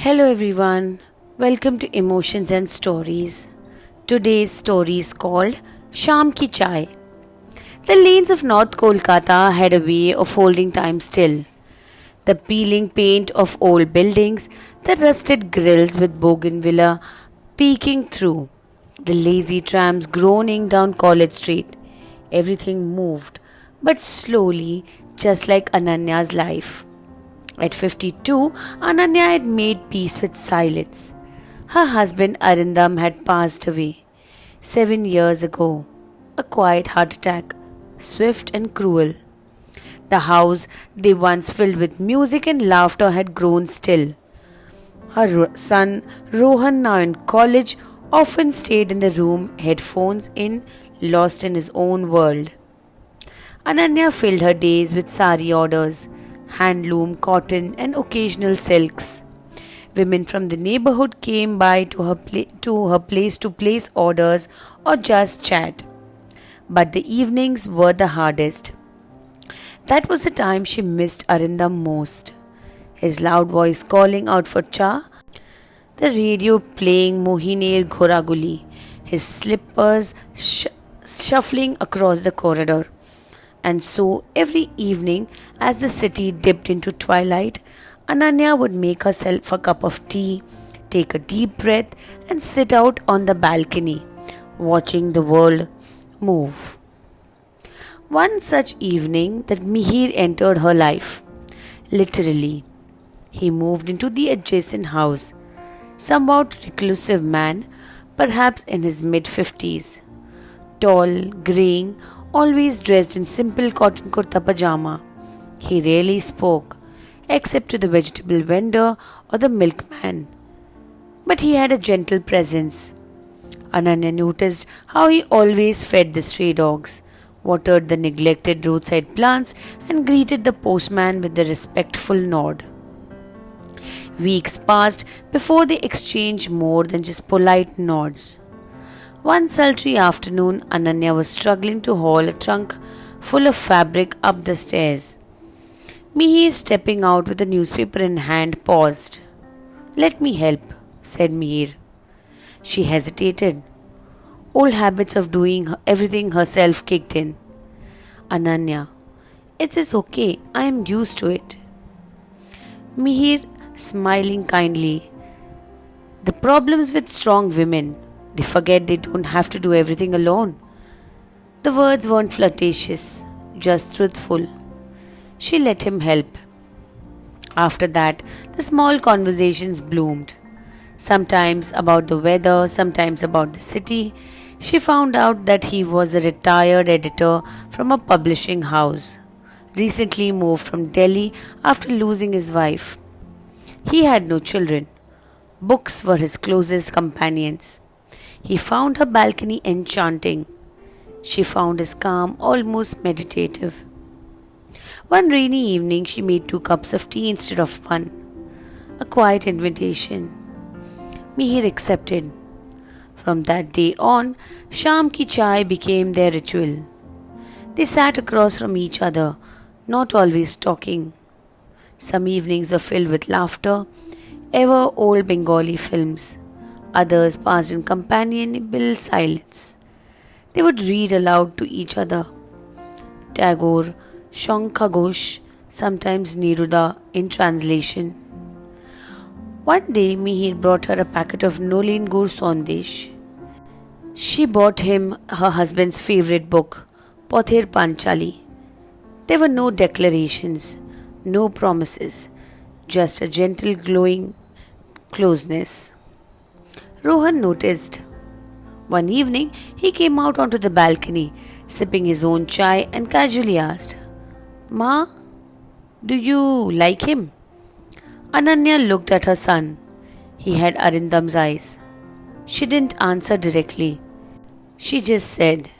Hello everyone, welcome to Emotions and Stories. Today's story is called Shaam Ki Chai. The lanes of North Kolkata had a way of holding time still. The peeling paint of old buildings, the rusted grills with bougainvillea peeking through, the lazy trams groaning down College Street. Everything moved, but slowly, just like Ananya's life. At 52, Ananya had made peace with silence. Her husband Arindam had passed away 7 years ago. A quiet heart attack, swift and cruel. The house they once filled with music and laughter had grown still. Her son Rohan, now in college, often stayed in the room, headphones in, lost in his own world. Ananya filled her days with sari orders, handloom, cotton, and occasional silks. Women from the neighborhood came by to her place to place orders or just chat. But the evenings were the hardest. That was the time she missed Arindam most. His loud voice calling out for cha, the radio playing Mohiner Ghoraguli, his slippers shuffling across the corridor. And so every evening, as the city dipped into twilight, Ananya would make herself a cup of tea, take a deep breath, and sit out on the balcony, watching the world move. One such evening that Mihir entered her life. Literally, he moved into the adjacent house, somewhat reclusive man, perhaps in his mid-50s, tall, graying, always dressed in simple cotton kurta pajama. He rarely spoke, except to the vegetable vendor or the milkman. But he had a gentle presence. Ananya noticed how he always fed the stray dogs, watered the neglected roadside plants, and greeted the postman with a respectful nod. Weeks passed before they exchanged more than just polite nods. One sultry afternoon, Ananya was struggling to haul a trunk full of fabric up the stairs. Mihir, stepping out with a newspaper in hand, paused. "Let me help," said Mihir. She hesitated. Old habits of doing everything herself kicked in. "Ananya, it is okay. I am used to it." Mihir, smiling kindly. The problems with strong women. They forget they don't have to do everything alone. The words weren't flirtatious, just truthful. She let him help. After that, the small conversations bloomed. Sometimes about the weather, sometimes about the city. She found out that he was a retired editor from a publishing house, recently moved from Delhi after losing his wife. He had no children. Books were his closest companions. He found her balcony enchanting. She found his calm almost meditative. One rainy evening, she made 2 cups of tea instead of one. A quiet invitation. Mihir accepted. From that day on, Shaam Ki Chai became their ritual. They sat across from each other, not always talking. Some evenings were filled with laughter, ever old Bengali films. Others passed in companionable silence. They would read aloud to each other. Tagore, Shankha sometimes Neruda in translation. One day Mihir brought her a packet of Nolin Gur Sandesh. She bought him her husband's favorite book, Pother Panchali. There were no declarations, no promises, just a gentle glowing closeness. Rohan noticed. One evening, he came out onto the balcony, sipping his own chai, and casually asked, "Ma, do you like him?" Ananya looked at her son. He had Arindam's eyes. She didn't answer directly. She just said,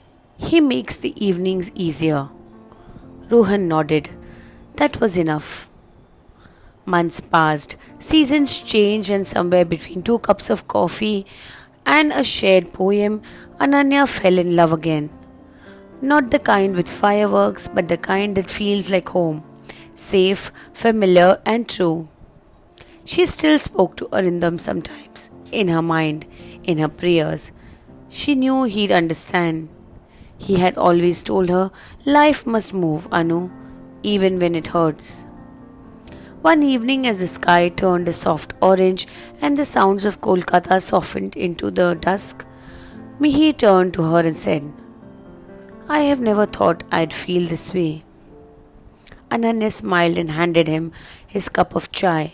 "He makes the evenings easier." Rohan nodded. That was enough. Months passed, seasons changed, and somewhere between 2 cups of coffee and a shared poem, Ananya fell in love again. Not the kind with fireworks, but the kind that feels like home, safe, familiar, and true. She still spoke to Arindam sometimes, in her mind, in her prayers. She knew he'd understand. He had always told her, life must move, Anu, even when it hurts. One evening, as the sky turned a soft orange and the sounds of Kolkata softened into the dusk, Mihi turned to her and said, I have never thought I'd feel this way. Ananya smiled and handed him his cup of chai.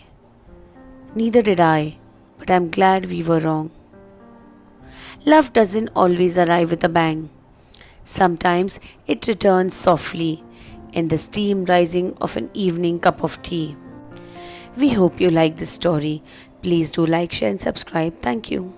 Neither did I, but I'm glad we were wrong. Love doesn't always arrive with a bang. Sometimes it returns softly in the steam rising of an evening cup of tea. We hope you like this story. Please do like, share, and subscribe. Thank you.